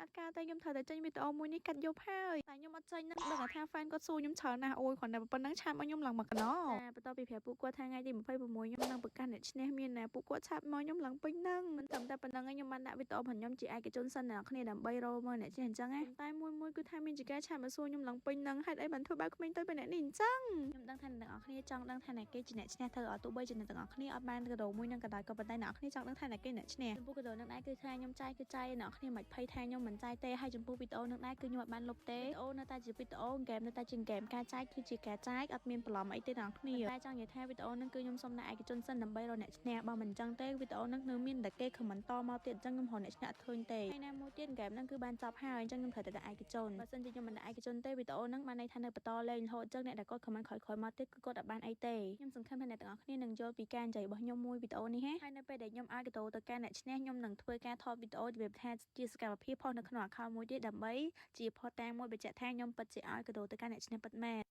ត់ការតែខ្ញុំត្រូវតែចេញវីដេអូមួយនេះកាត់យកហើយតែខ្ញុំអត់ចេញនឹងដឹងថា fan គាត់សួរខ្ញុំច្រើនណាស់អូយគ្រាន់តែប៉ុណ្ណឹងឆាតមកខ្ញុំឡើងមកកណោចាបន្ទាប់ពីប្រាប់ពួកគាត់ថាថ្ងៃទី26ខ្ញុំនឹងប្រកាសអ្នកឈ្នះមានណាពួកគាត់ឆាតមកខ្ញុំឡើងពេញហ្នឹងមិនត្រឹមតែប៉ុណ្ណឹងឯងខ្ញុំបានដាក់វីដេអូរបស់ខ្ញុំជាឯកជនសិនអ្នកគ្នាដើម្បីរកមើលអ្នកឈ្នះអញ្ចឹងណាតែមួយគឺថាមានចការឆាតមកសួរខ្ញុំឡើងពេញហ្នឹងហេតុអីបានធ្វើបែបក្មេងទៅបែបអ្នកនេះអញ្ចឹងខ្ញុំដឹងថាអ្នកគ្នាចង់ដឹងថាអ្នកគេជាអ្នកឈ្នះធ្វើឲ្យទោះបីជាអ្នកទាំងអស់គ្នាអត់បានកាដូមួយនឹងក៏ដោយក៏ប៉ុន្តែអ្នកគ្នាចង់ដឹងថាអ្នកគេអ្នកឈ្នះចំពោះកាដូនឹងដែរគឺថាខ្ញុំចាយគឺចាយអ្នកគ្នាមិនភ័យថាខ្ញុំមិនចាយទេហើយចំពោះវីដេអូនឹងដែរគឺខ្ញុំអត់បានលុបទេវីដេអូនៅតែជាវីដេអូហ្គេមនៅតែជាហ្គេមការចាយគឺជាការចាយអត់មានបន្លំអីទេអ្នកគ្នាតែចង់និយាយថាវីដេអូនឹងគឺខ្ញុំសុំដាក់ឯកជនសិនដើម្បីរកអ្នកឈ្នះបើមិនអញ្ចឹងទេវីដេអូនឹងនៅមានតែគេខមមិនតមកទៀតអញ្ចឹងខ្ញុំរកអ្នកឈ្នះអត់ឃើញទេហើយណាមួយទៀតហ្គេមនឹងគឺបានចប់ហើយអញ្ចឹងខ្ញុំត្រូវតែដាក់ឯកជនបើសិនជាខ្ញុំមិនដាក់ឯកជនទេវីដេអូនឹងបានន័យថានៅបន្តលេងរហូតអញ្ចឹងអ្នកដែលគាត់ខមមិនក្រោយៗមកទៀតគឺគាត់អត់បានអីទេខ្ញុំសង្ឃឹមថាអ្នកទាំងអស់គ្នានឹងយល់ពីការនិយាយរបស់ខ្ញុំមួយវីដេអូនេះហើយនៅពេលដែលខ្ញុំឲ្យកាដូទៅកាន់អ្នកឈ្នះខ្ញុំនឹងធ្វើការថតវីដេអូរបៀបថាជាសកម្មភាពផុសនៅក្នុង account មួយទៀតដើម្បីជាផុសតាំងមួយបញ្ជាក់ថាខ្ញុំពិតជាឲ្យកាដូទៅកាន់អ្នកឈ្នះពិតមែន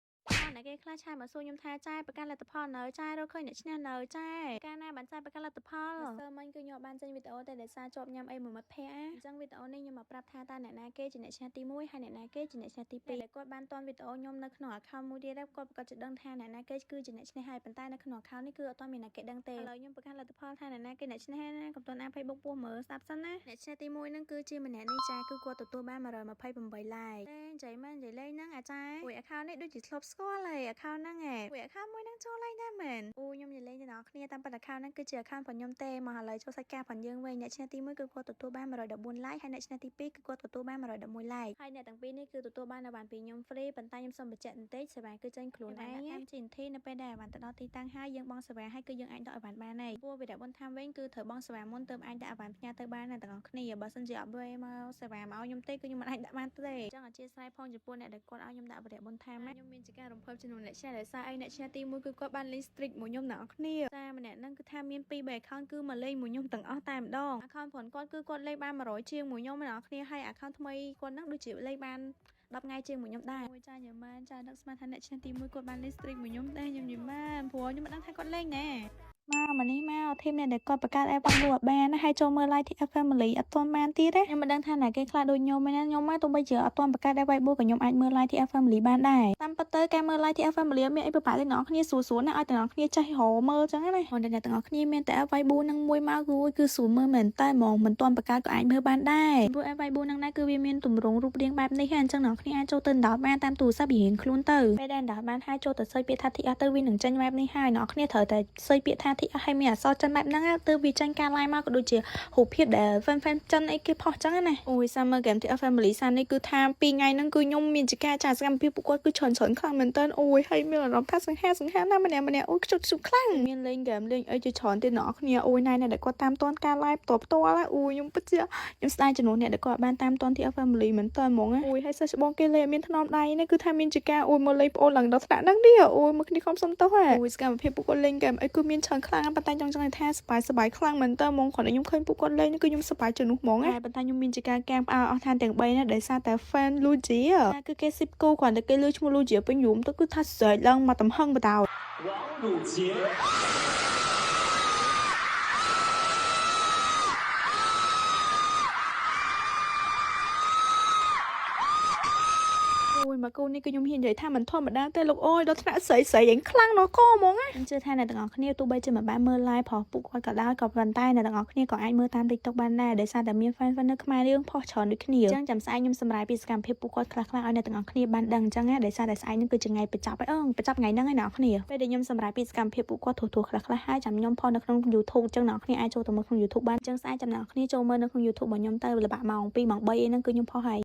អ្នកគេខ្លះឆាតមកសួរខ្ញុំថាចាយប្រកាន់លទ្ធផលនៅចាយរកឃើញអ្នកឈ្នះនៅចាយកាលណាបានចាយប្រកាន់លទ្ធផលសើមិញគឺខ្ញុំបានចេញវីដេអូតែដោយសារជាប់ញ៉ាំអីមួយមិត្តភ័ក្តិអញ្ចឹងវីដេអូនេះខ្ញុំមកប្រាប់ថាតើអ្នកណាគេជាអ្នកឈ្នះទី1ហើយអ្នកណាគេជាអ្នកឈ្នះទី2ដែលគាត់បានតន់វីដេអូខ្ញុំនៅក្នុង account មួយទៀតគាត់ប្រកាសជាដឹងថាអ្នកណាគេគឺជាអ្នកឈ្នះហើយប៉ុន្តែនៅក្នុង account នេះគឺអត់តមានអ្នកគេដឹងទេឥឡូវខ្ញុំប្រកាន់លទ្ធផលថាអ្នកណាគេអ្នកឈ្នះណាកុំតន់អា Facebook ពោះមើលស្ដាប់សិនណាអ្នកឈ្នះទី1ហ្នឹងគឺជាម្នាក់នេះចាគឺគាត់ទទួលបាន128 like តែនិយាយមែននិយាយលេងហ្នឹងអាចាអូយ account នេះដូចជាធ្លាប់ស្គាល់ហើយ account ហ្នឹងឯង account មួយហ្នឹងចូលលេងដែរមែនអូខ្ញុំនិយាយលេងទៅដល់គ្នាតាមពិត account ហ្នឹងគឺជា account របស់ខ្ញុំទេមកឥឡូវចូលសាច់ការរបស់យើងវិញអ្នកឈ្នះទី1គឺគាត់ទទួលបាន114 like ហើយអ្នកឈ្នះទី2គឺគាត់ទទួលបាន111 like ហើយអ្នកទាំងពីរនេះគឺទទួលបាននៅបានពីខ្ញុំ free ប៉ុន្តែខ្ញុំសូមបញ្ជាក់បន្តិចសេវាគឺចេញខ្លួនឯងតាម GNT នៅពេលដែលបានទៅដល់ទីតាំងហើយយើងបង់សេវាហើយគឺយើងអាចដកអីវ៉ាន់បានហើយព្រោះវីរៈបុណ្យថាវិញគឺត្រូវបង់សេវាមុនទើបអាចដាក់អីវ៉ាន់ផ្ញើទៅបានទាំងអស់គ្នាបើសិនជាអត់វេមកសេវាមកខ្ញុំទេគឺខ្ញុំមិនអាចដាក់បានទេអញ្ចឹងអធិស្ឋានផងចំពោះអ្នកដែលគាត់ឲ្យខ្ញុំដាក់វីរៈបុណ្យថាខ្ញុំមានជាការរំភើបចំនួនអ្នកឈ្នះដែលសារអីអ្នកឈ្នះទី1គឺគាត់បានលេង streak មួយខ្ញុំទាំងអស់គ្នាតែម្នាក់ហ្នឹងគឺថាមាន2 account គឺមកលេងមួយខ្ញុំទាំងអស់តែម្ដង account ប្រនគាត់គឺគាត់លេងបាន100ជាងមួយខ្ញុំទាំងអស់គ្នាហើយ account ថ្មីគាត់ហ្នឹងដូចជាលេងបាន10ថ្ងៃជាងមួយខ្ញុំដែរមួយចាញ់យ៉ាម៉ានចានឹកស្មានថាអ្នកឈ្នះទី1គាត់បានលេង streak មួយខ្ញុំដែរខ្ញុំញ៉ាំម៉ានព្រោះខ្ញុំមិនដឹងថាគាត់លេងណែមកនេះមកធីមអ្នកដែលគាត់បង្កើត app បានលក់បានហើយចូលមើល live ទី family អត់ទាន់បានទៀតទេខ្ញុំមិនដឹងថាអ្នកគេខ្លះដូចខ្ញុំមែនខ្ញុំមកទោះបីជាអត់ទាន់បង្កើត app ក៏ខ្ញុំអាចមើល live ទី family បានដែរតាមពិតទៅការមើល live ទី family មានអីពិបាកទេអ្នកនរគ្នាស្រួលៗណាស់ឲ្យទាំងអស់គ្នាចេះរកមើលចឹងណាហើយអ្នកទាំងអស់គ្នាមានតែ app ហ្នឹងមួយមកគឺស្រួលមើលមែនតែហ្មងមិនទាន់បង្កើតក៏អាចមើលបានដែរព្រោះ app ហ្នឹងណាគឺវាមានទម្រង់រូបរាងបែបនេះហើយអញ្ចឹងអ្នកនរគ្នាអាចចូលទៅដោតបានតាមទូរស័ព្ទរៀងខ្លួនទៅពេលដែលដោតបានហើយចូលទៅសេចពាក្យថា TF ទៅវានឹងចេញ web នេះហើយអ្នកនរគ្នាត្រូវតែសេចពាក្យថា TF ឲ្យមានអក្សរចិនបែបហ្នឹងទៅវាចេញការ live មកក៏ដូចជារូបភាពដែល fan ចិនអីគេផុសចឹងណាអូយ Summer Game TF Family សាននេះគឺថា2ថ្ងៃហ្នឹងគឺខ្ញុំមានចការចាសកម្មភាពពួកគាត់គឺច្រើនខ្លាំងមែនតើអូយហើយមានអារម្មណ៍ថាសង្ហាណាម្នាក់អូយខ្ជុតខ្លាំងមានលេង game លេងអីជាច្រើនទៀតអ្នកនរគ្នាអូយណែដែលគាត់តាមតាន់ការ live ផ្ទាល់អូយខ្ញុំពិតជាខ្ញុំស្ដាយចំនួនអ្នកដែលគាត់បានតាមតាន់ TF Family មែនតើហ្មងអូយហើយសិស្សច្បងគេលេងមានថ្នមដៃនេះគឺថាមានចការអូយមើលលេងប្អូនឡើងដល់ថ្នាក់ហ្នឹងនេះអូយមកគ្នាខំសុំទោសអូយសកម្មភាពពួកគាត់លេង game អីគឺមានច្រើនខ្លាំងប៉ុន្តែចង់ថាសប្បាយខ្លាំងមែនតើហ្មងគាត់ខ្ញុំឃើញពួកគាត់លេងគឺខ្ញុំសប្បាយជាងនោះហ្មងតែប៉ុន្តែខ្ញុំមានចការកាំផ្អើអស់ឋានទាំង3ណាដោយសារតែ fan Lugia គឺគេស៊ីបគូគាត់តែគេលើឈ្មោះ Lugia ពេញរួមទៅគឺថាស្រែកឡើងមកតំហឹងបដៅអូយមកគូនេះគឺខ្ញុំហ៊ាននិយាយថាមិនធម្មតាទេលោកអូយដល់ថ្នាក់ស្រីយ៉ាងខ្លាំងណោះកហ្មងណាខ្ញុំជឿថាអ្នកទាំងអស់គ្នាទោះបីជាមិនបានមើល live ព្រោះពួកគាត់ក៏ដោយក៏ប៉ុន្តែអ្នកទាំងអស់គ្នាក៏អាចមើលតាម TikTok បានដែរដោយសារតែមាន fan នៅខ្មែររឿងផុសច្រើនដូចគ្នាអញ្ចឹងចាំស្អែកខ្ញុំសម្រាយពីសកម្មភាពពួកគាត់ខ្លះៗឲ្យអ្នកទាំងអស់គ្នាបានដឹងអញ្ចឹងណាដោយសារតែស្អែកនេះគឺជាថ្ងៃបញ្ចប់ហើយបញ្ចប់ថ្ងៃហ្នឹងហើយអ្នកទាំងអស់គ្នាពេលដែលខ្ញុំសម្រាយពីសកម្មភាពពួកគាត់ធូរខ្លះហើយចាំខ្ញុំផុសនៅក្នុង YouTube អញ្ចឹងអ្នកទាំងអស់គ្នាអាចចូលទៅមើលក្នុង YouTube បានអញ្ចឹងស្អែកចាំអ្នកទាំងអស់គ្នាចូលមើលនៅក្នុង YouTube របស់ខ្ញុំទៅល្បាក់ម៉ោង2ម៉ោង3អីហ្នឹងគឺខ្ញុំផុសហើយ